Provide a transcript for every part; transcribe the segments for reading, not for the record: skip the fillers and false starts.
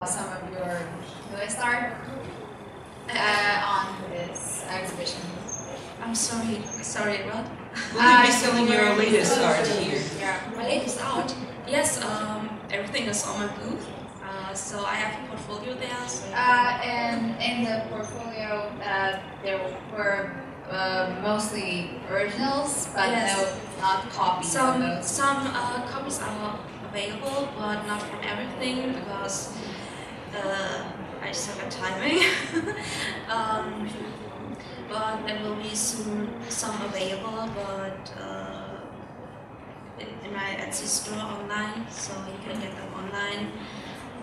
some of your newest art on this exhibition. I'm sorry, what? Will you be selling your latest art here? Yeah, my latest art. Yes, everything is on my booth. So I have a portfolio there. So And in the portfolio, there were mostly originals, but yes. no, not copies of those. Some copies are available, but not from everything because I suck at timing. But there will be soon some available, but in my Etsy store online, so you can get them online.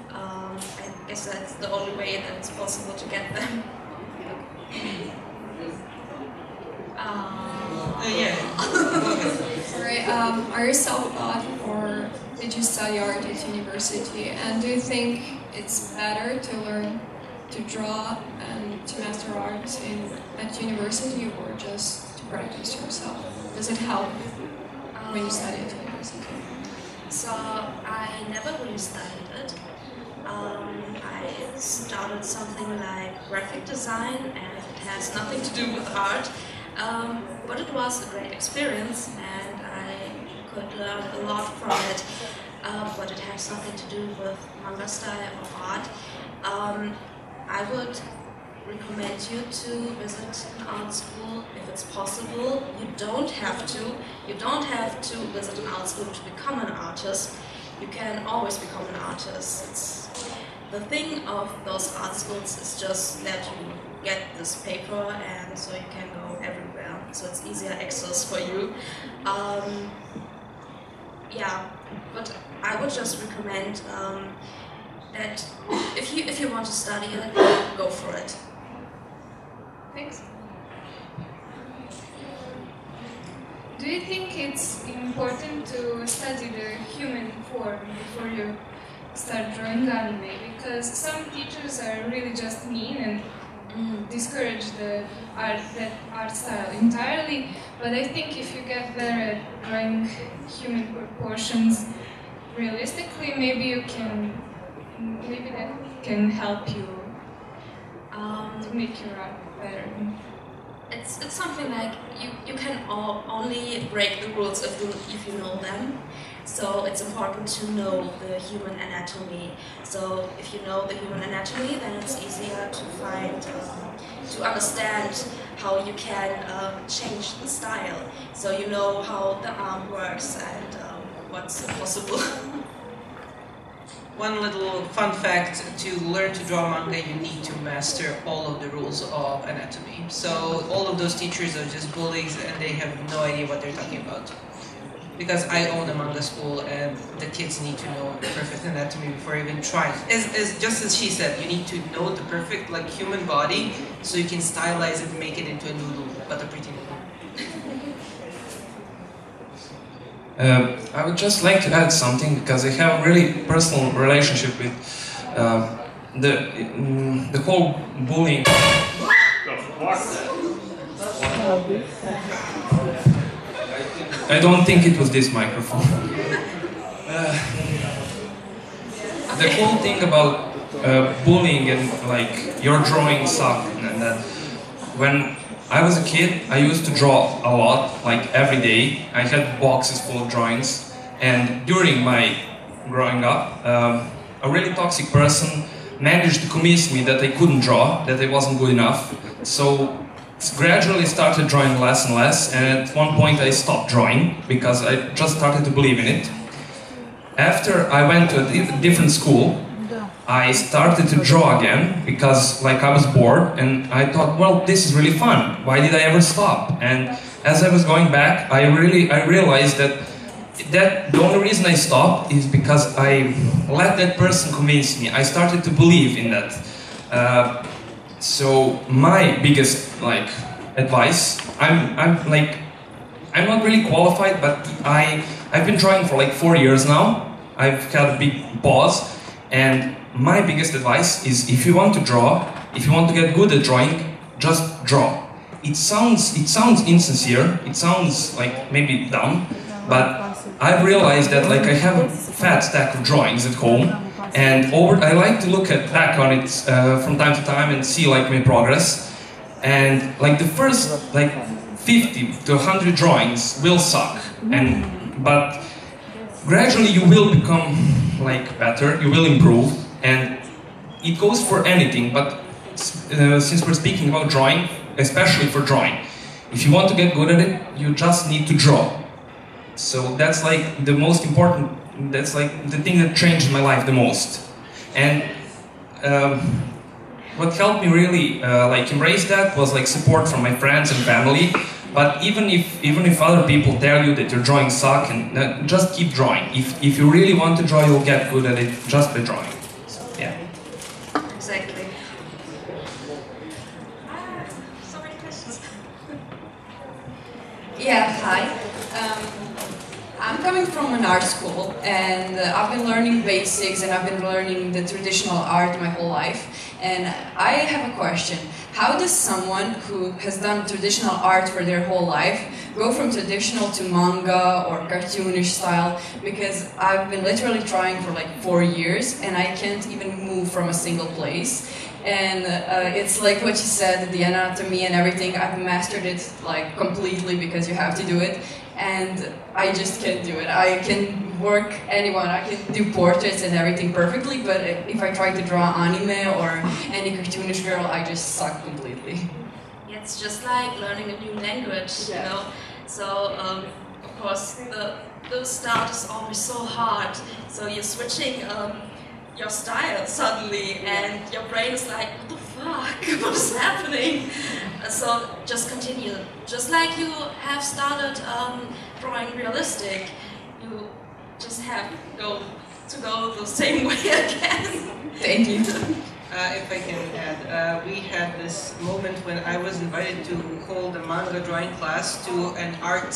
I guess that's the only way that it's possible to get them. Sorry, are you self-taught or did you study art at university? And do you think it's better to learn to draw and to master art at university or just to practice yourself? Does it help when you study at university? So I never really studied it. I started something like graphic design and it has nothing to do with art. But it was a great experience and I could learn a lot from it. But it has nothing to do with manga style or art. I would recommend you to visit an art school if it's possible. You don't have to. You don't have to visit an art school to become an artist. You can always become an artist. The thing of those art schools is just that you get this paper and so you can go everywhere. So it's easier access for you. Yeah, but I would just recommend that if you want to study it, go for it. Thanks. Do you think it's important to study the human form before you start drawing anime? Because some teachers are really just mean and discourage the art style entirely. But I think if you get better at drawing human proportions realistically, maybe that can help you to make your art better. It's something like you can only break the rules if you know them. So it's important to know the human anatomy. So if you know the human anatomy, then it's easier to find, to understand how you can change the style. So you know how the arm works and what's possible. One little fun fact, to learn to draw manga you need to master all of the rules of anatomy. So all of those teachers are just bullies and they have no idea what they're talking about. Because I own a manga school and the kids need to know the perfect anatomy before even trying. Just as she said, you need to know the perfect human body so you can stylize it and make it into a noodle, but a pretty noodle. I would just like to add something because I have a really personal relationship with the whole bullying. I don't think it was this microphone. The whole thing about bullying and your drawing suck and that. When I was a kid, I used to draw a lot, every day. I had boxes full of drawings, and during my growing up, a really toxic person managed to convince me that I couldn't draw, that I wasn't good enough. So gradually started drawing less and less, and at one point I stopped drawing because I just started to believe in it. After I went to a different school, I started to draw again because I was bored and I thought, well, this is really fun. Why did I ever stop? And as I was going back, I realized that the only reason I stopped is because I let that person convince me. I started to believe in that. So my biggest advice, I'm not really qualified, but I've been drawing for 4 years now. I've had a big pause, and my biggest advice is if you want to draw, if you want to get good at drawing, just draw. It sounds insincere, it sounds maybe dumb, but I've realized that I have a fat stack of drawings at home And I like to look back on it from time to time and see like my progress. And like the first like 50 to 100 drawings will suck, but gradually you will become like better, you will improve, and it goes for anything. But since we're speaking about drawing, especially for drawing, if you want to get good at it, you just need to draw. So that's like the most important. That's like the thing that changed my life the most. And what helped me really like embrace that was like support from my friends and family. But even if other people tell you that your drawings suck, and just keep drawing. If you really want to draw, you'll get good at it just by drawing. So, yeah. Exactly. So many questions. Yeah, hi. I'm coming from an art school, and I've been learning basics, and I've been learning the traditional art my whole life. And I have a question. How does someone who has done traditional art for their whole life go from traditional to manga or cartoonish style? Because I've been literally trying for like 4 years, and I can't even move from a single place. And it's like what you said, the anatomy and everything, I've mastered it like completely because you have to do it. And I just can't do it. I can work anyone, I can do portraits and everything perfectly, but if I try to draw anime or any cartoonish girl, I just suck completely. Yeah, it's just like learning a new language, you know. So, of course, the start is always so hard. So you're switching your style suddenly, and your brain is like, what the fuck? What is happening? So just continue. Just like you have started drawing realistic, you just have to go the same way again. Thank you. If I can add, we had this moment when I was invited to hold a manga drawing class to an art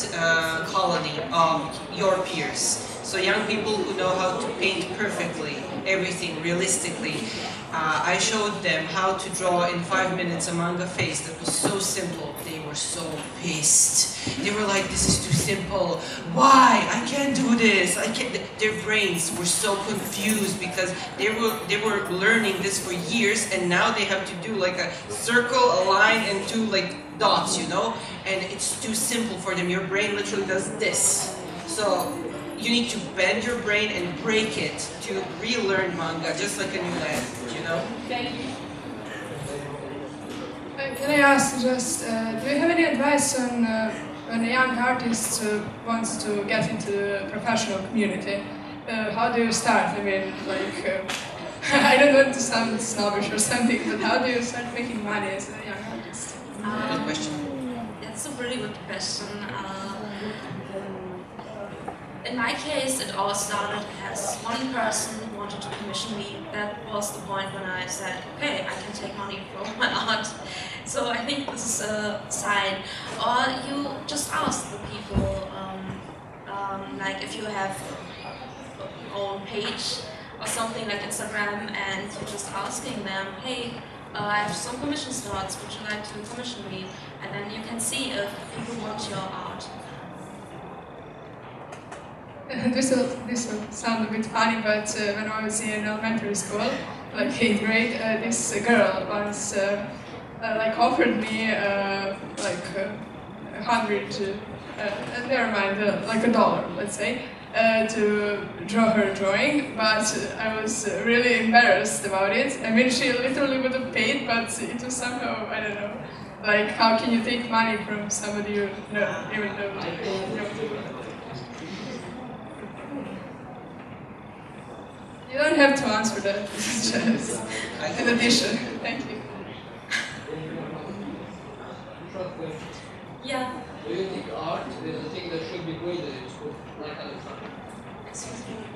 colony of your peers. So young people who know how to paint perfectly, everything realistically. I showed them how to draw in 5 minutes a manga face that was so simple. They were so pissed. They were like, this is too simple. Why? I can't do this. I can't. Their brains were so confused because they were learning this for years, and now they have to do like a circle, a line, and 2 like dots, you know? And it's too simple for them. Your brain literally does this. So you need to bend your brain and break it to relearn manga, just like a new language, you know? Thank you. Can I ask just, do you have any advice on when a young artist wants to get into the professional community? How do you start? I mean, like, I don't want to sound snobbish or something, but how do you start making money as a young artist? Good question. That's a really good question. In my case, it all started as one person wanted to commission me. That was the point when I said, okay, I can take money from my art. So I think this is a sign. Or you just ask the people, like if you have your own page or something like Instagram, and you're just asking them, hey, I have some commission slots, would you like to commission me? And then you can see if people want your art. This will sound a bit funny, but when I was in elementary school, like 8th grade, this girl once like offered me like 100, never mind, like $1, let's say, to draw her drawing, but I was really embarrassed about it. I mean, she literally would have paid, but it was somehow, I don't know, like how can you take money from somebody you don't even know? You don't have to answer that. It's just an addition. Thank you. Yeah. Do you think art is a thing that should be graded in school, like other subjects?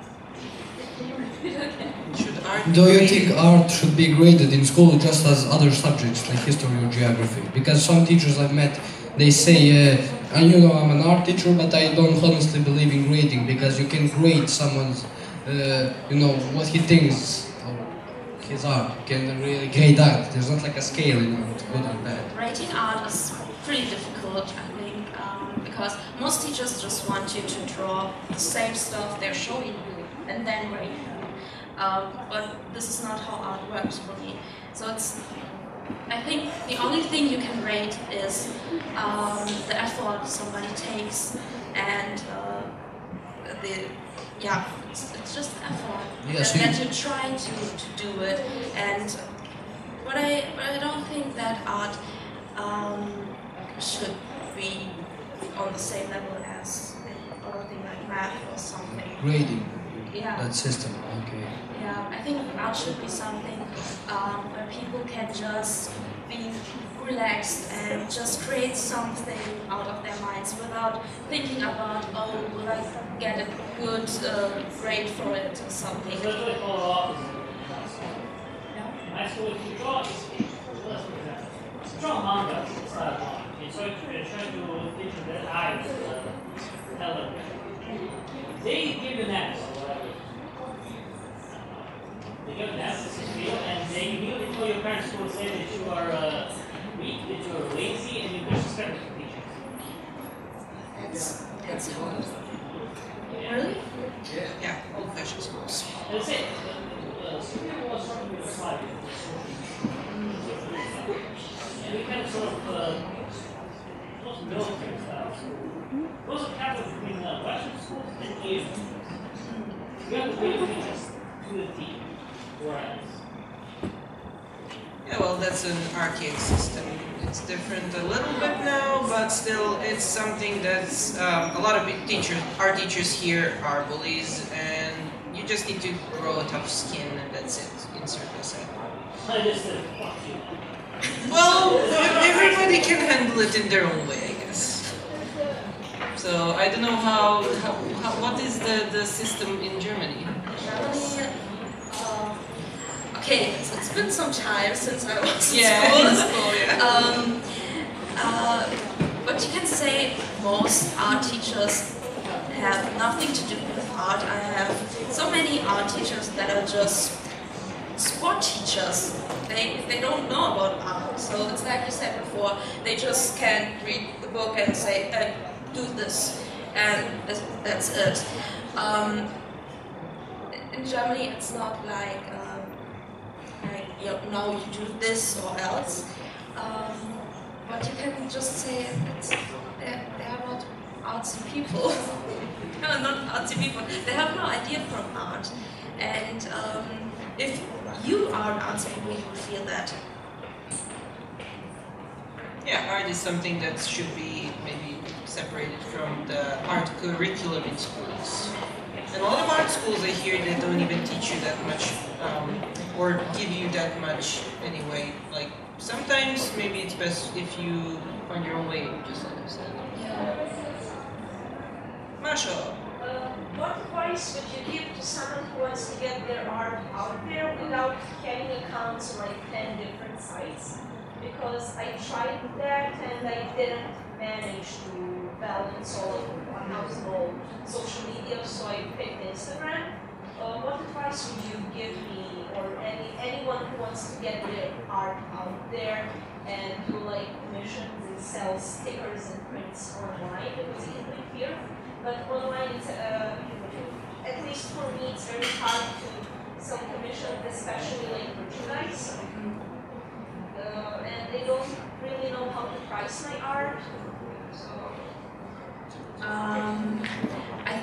Do you think art should be graded in school just as other subjects like history or geography? Because some teachers I've met, they say, I'm an art teacher, but I don't honestly believe in grading because you can grade someone's what he thinks of his art. You can really grade art. There's not like a scale, it's good or bad. Rating art is pretty difficult, I think, because most teachers just want you to draw the same stuff they're showing you and then rate them. but this is not how art works for me. So I think the only thing you can rate is the effort somebody takes, and it's just effort that you try to do it. And but I don't think that art should be on the same level as other thing like math or something. Grading. Yeah. That system. Okay. Yeah, I think art should be something where people can just be relaxed and just create something out of their minds without thinking about, oh, will I get a good grade for it or something. Draw manga style art. So try to feature their eyes, element. They give an answer. They give an answer and they immediately tell your parents will say that you are weak, that you are lazy, and you disrespect the teachers. That's hard. Really? Yeah, old-fashioned schools. That's it. Super was something with a slide. And we kind of sort of most military style. Those are capital between Western schools and Asian schools. You have to pay attention to the team. Whereas. Yeah, well, that's an archaic system. It's different a little bit now, but still, it's something that's a lot of art teachers here are bullies, and you just need to grow a tough skin, and that's it. Insert this in. I just said, fuck you. Well, everybody can handle it in their own way, I guess. So I don't know what is the system in Germany? Germany. Okay, it's been some time since I was in school. But you can say most art teachers have nothing to do with art. I have so many art teachers that are just sport teachers. They don't know about art. So it's like you said before, they just can read the book and say, do this, and that's it. In Germany, it's not like now you do this or else. But you can just say they are not artsy people. They are not artsy people. They have no idea from art. And if you are an artsy people, you will feel that. Yeah, art is something that should be maybe separated from the art curriculum in schools. And a lot of art schools I hear they don't even teach you that much, or give you that much anyway. Like sometimes maybe it's best if you find your own way, just like I said. Yeah. Masha. What advice would you give to someone who wants to get their art out there without having accounts on like 10 different sites? Because I tried that and I didn't manage to balance all of household social media, so I picked Instagram. What advice would you give me, or anyone who wants to get their art out there and do like commissions and sell stickers and prints online? Because you can do it here, but online it's at least for me it's very hard to sell commissions, especially like merchandise. And they don't really know how to price my art. So.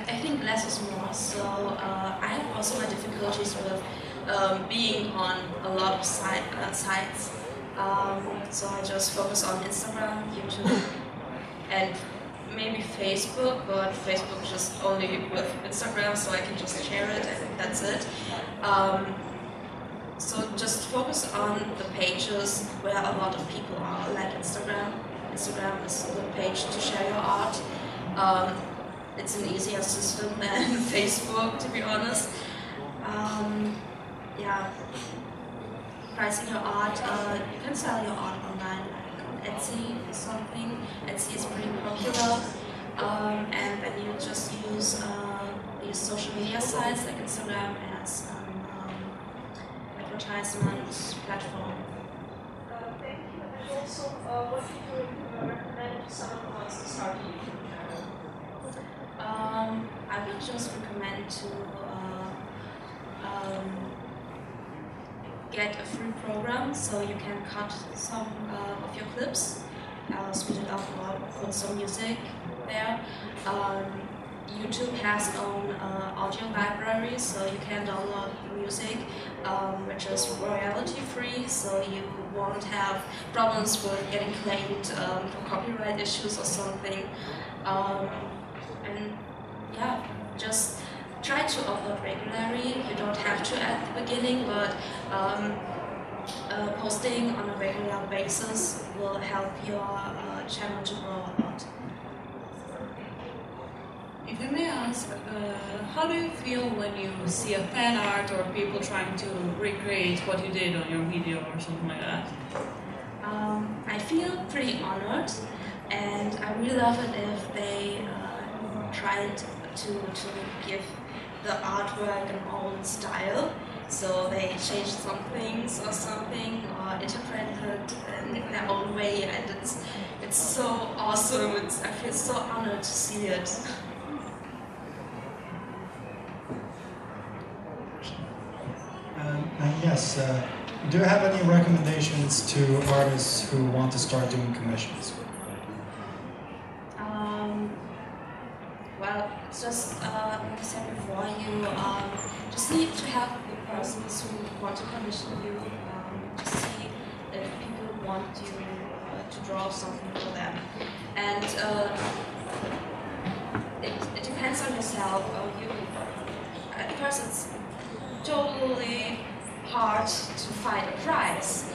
I think less is more. So I have also my difficulties with being on a lot of sites. So I just focus on Instagram, YouTube, and maybe Facebook, but Facebook just only with Instagram, so I can just share it and that's it. So just focus on the pages where a lot of people are, like Instagram. Instagram is a good page to share your art. It's an easier system than Facebook, to be honest. Yeah, pricing your art, you can sell your art online, like on Etsy or something. Etsy is pretty popular. And then you just use these social media sites like Instagram as advertisement platform. Thank you. And also, what would you recommend to someone who wants to start a YouTube channel? I would just recommend to get a free program, so you can cut some of your clips, speed it up or put some music there. YouTube has its own audio library, so you can download music which is royalty free, so you won't have problems with getting claimed for copyright issues or something. And yeah, just try to upload regularly. You don't have to at the beginning, but posting on a regular basis will help your channel to grow a lot. If I may ask, how do you feel when you see a fan art or people trying to recreate what you did on your video or something like that? I feel pretty honored, and I really love it if they tried to give the artwork an own style. So they changed some things or something, or interpreted it in their own way, and it's so awesome. I feel so honored to see it. And yes, do you have any recommendations to artists who want to start doing commissions? Well, it's just like I said before, you just need to have the persons who want to commission you to see if people want you to draw something for them. And it depends on yourself. At first, it's totally hard to find a price,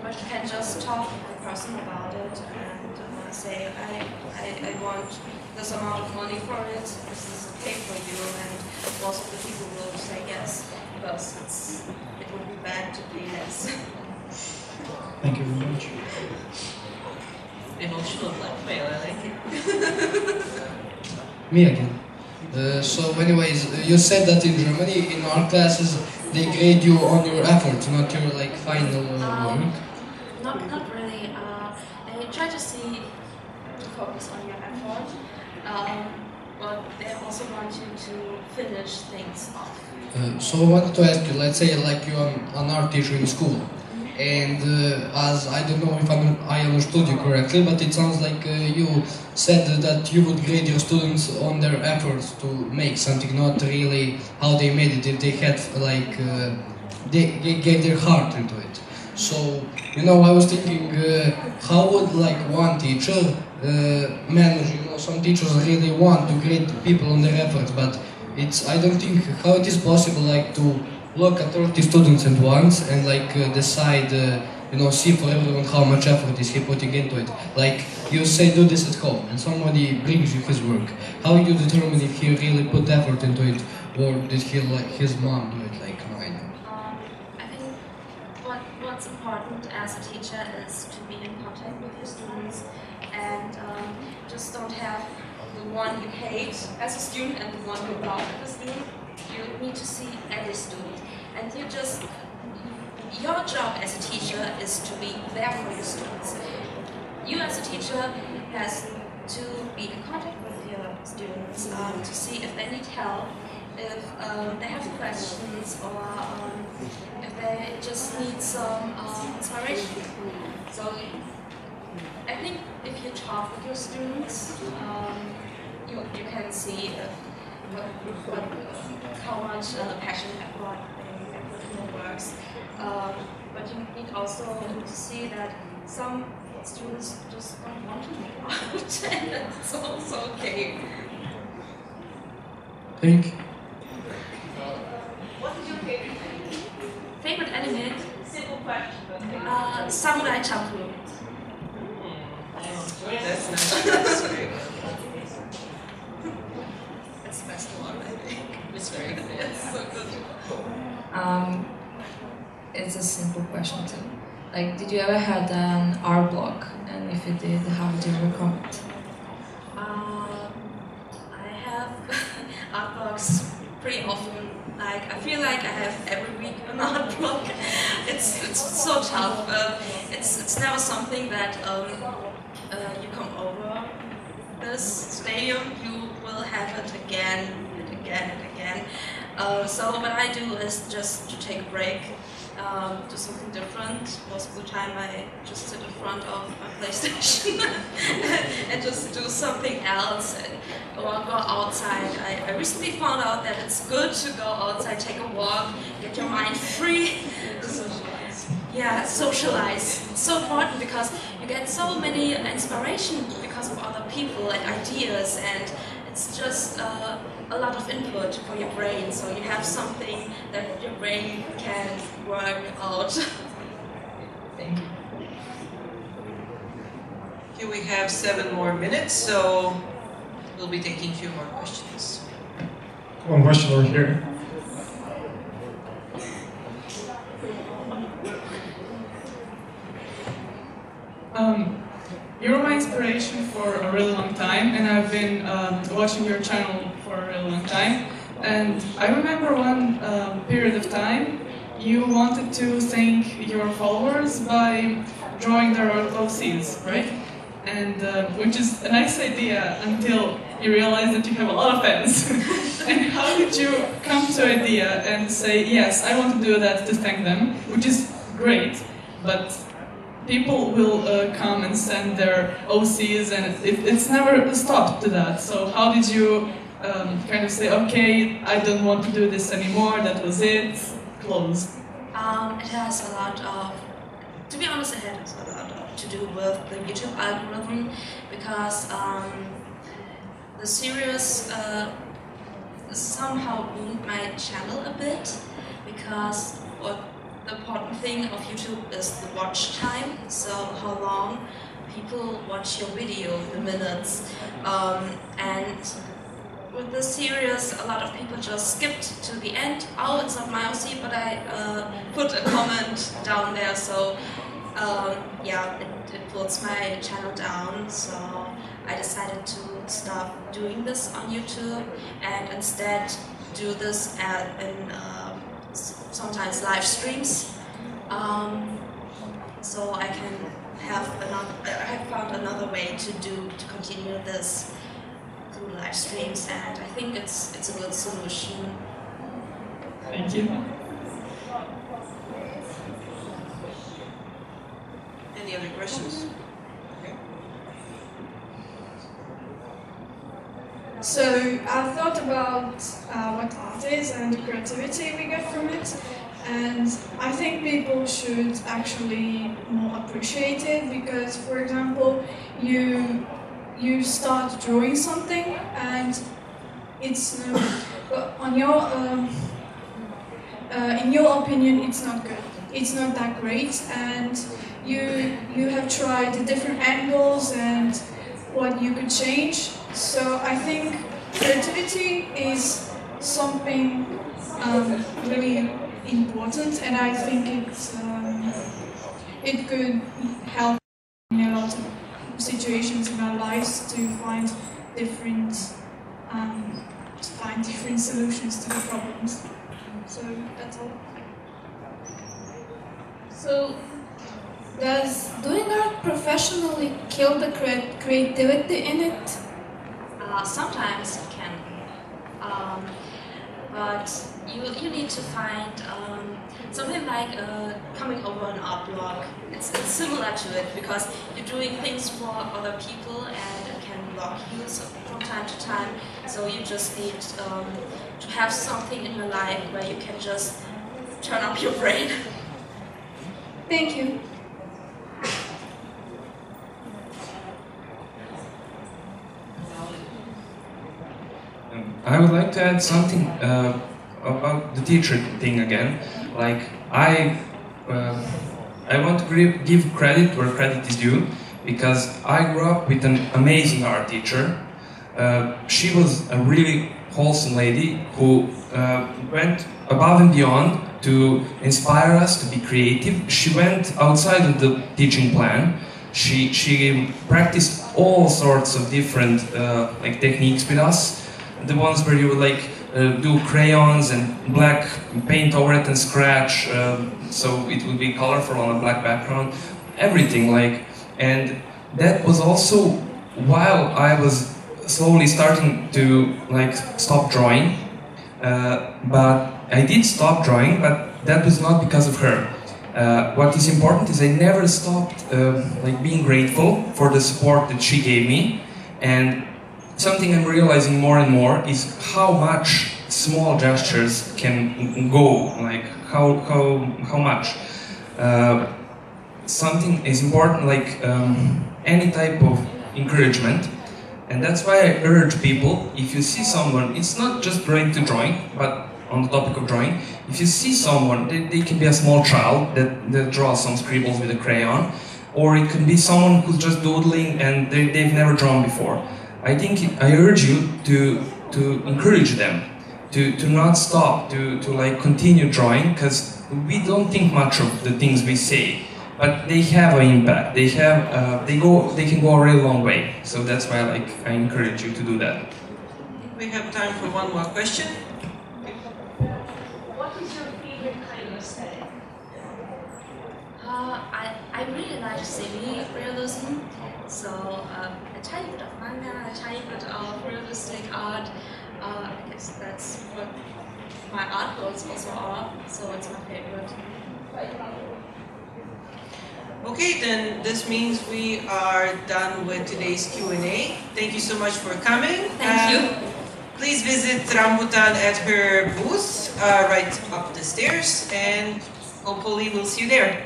but you can just talk to the person about it and say, I want this amount of money for it, this is okay for you, and most of the people will say yes, because it would be bad to pay less. Thank you very much. Emotional blackmail, I like it. Me again. So anyways, you said that in Germany, in art classes, they grade you on your effort, not your like final work. Not really. They try to see to focus on your effort, but they also want you to finish things off. So I wanted to ask you, let's say like you're an art teacher in school, and as I don't know if I understood you correctly, but it sounds like you said that you would grade your students on their efforts to make something, not really how they made it, if they had like, they gave their heart into it. So, you know, I was thinking, how would like one teacher manage, you know, some teachers really want to grade people on their efforts, but I don't think how it is possible like to look at 30 students at once and like decide, you know, see for everyone how much effort is he putting into it. Like you say do this at home and somebody brings you his work. How you determine if he really put effort into it or did he like his mom do it like mine? I think what's important as a teacher is to be in contact with your students and just don't have the one you hate as a student and the one you love as a student. You need to see every student, and your job as a teacher is to be there for your students. You as a teacher has to be in contact with your students to see if they need help, if they have questions, or if they just need some inspiration. So I think if you talk with your students, you can see how much passion they put in their works. But you need also to see that some students just don't want to make art, and that's also okay. Thank you. What is your favorite anime? Favorite anime? Simple question, but Samurai Champloo. That's nice. That's very good. That's the best one, I think. It's very good. It's so good. It's a simple question too. Like, did you ever had an art block? And if you did, how would you overcome it? I have art blocks pretty often. Like, I feel like I have every week an art block. It's so tough. It's never something that you come over this stadium. You will have it again and again and again. So what I do is just to take a break, do something different. Most of the time I just sit in front of my PlayStation and just do something else or go outside. I recently found out that it's good to go outside, take a walk, get your mind free. Yeah, socialize. It's so important because you get so many inspiration because of other people and ideas, and it's just a lot of input for your brain, so you have something that your brain can work out. Thank you. Here we have 7 more minutes, so we'll be taking a few more questions. One question over here. You're my inspiration for a really long time, and I've been watching your channel for a really long time. And I remember one period of time you wanted to thank your followers by drawing their OCs, right? And which is a nice idea until you realize that you have a lot of fans. And how did you come to the idea and say, yes, I want to do that to thank them, which is great, but people will come and send their OCs, and it's never stopped to that. So how did you kind of say, okay, I don't want to do this anymore, that was it, closed? It has a lot of, to be honest, it has a lot to do with the YouTube algorithm, because the series somehow ruined my channel a bit, because the important thing of YouTube is the watch time, so how long people watch your video, the minutes. And with this series, a lot of people just skipped to the end. Oh, it's not my OC, but I put a comment down there, so yeah, it puts my channel down. So I decided to stop doing this on YouTube and instead do this in sometimes live streams, so I can have another. I have found another way to continue this through live streams, and I think it's a good solution. Thank you. Any other questions? So I thought about what art is and the creativity we get from it, and I think people should actually more appreciate it, because, for example, you start drawing something and it's on your in your opinion it's not good, it's not that great, and you have tried the different angles and what you could change. So I think creativity is something really important, and I think it could help in a lot of situations in our lives to find different solutions to the problems. So that's all. So, does doing art professionally kill the creativity in it? Sometimes it can, but you need to find something like coming over an art block. It's similar to it, because you're doing things for other people and it can block you from time to time. So you just need to have something in your life where you can just turn up your brain. Thank you. I would like to add something about the teacher thing again. Like I want to give credit where credit is due, because I grew up with an amazing art teacher. She was a really wholesome lady who went above and beyond to inspire us to be creative. She went outside of the teaching plan. She practiced all sorts of different like techniques with us. The ones where you would like do crayons and black paint over it and scratch, so it would be colorful on a black background. Everything like, and that was also while I was slowly starting to like stop drawing. but I did stop drawing, but that was not because of her. What is important is I never stopped like being grateful for the support that she gave me, and something I'm realizing more and more is how much small gestures can go, like how much. Something is important, like any type of encouragement, and that's why I urge people, if you see someone, it's not just related to drawing, but on the topic of drawing, if you see someone, they can be a small child that draws some scribbles with a crayon, or it can be someone who's just doodling and they've never drawn before. I urge you to encourage them, to not stop, to like continue drawing, because we don't think much of the things we say, but they have an impact. They can go a really long way. So that's why I encourage you to do that. We have time for one more question. What is your favorite kind of aesthetic? I really like semi-realism, so a tiny bit of manga, a tiny bit of realistic art. I guess that's what my art goals also are, so it's my favorite. Okay, then this means we are done with today's Q&A. Thank you so much for coming. Thank you. Please visit Rambutan at her booth right up the stairs, and hopefully we'll see you there.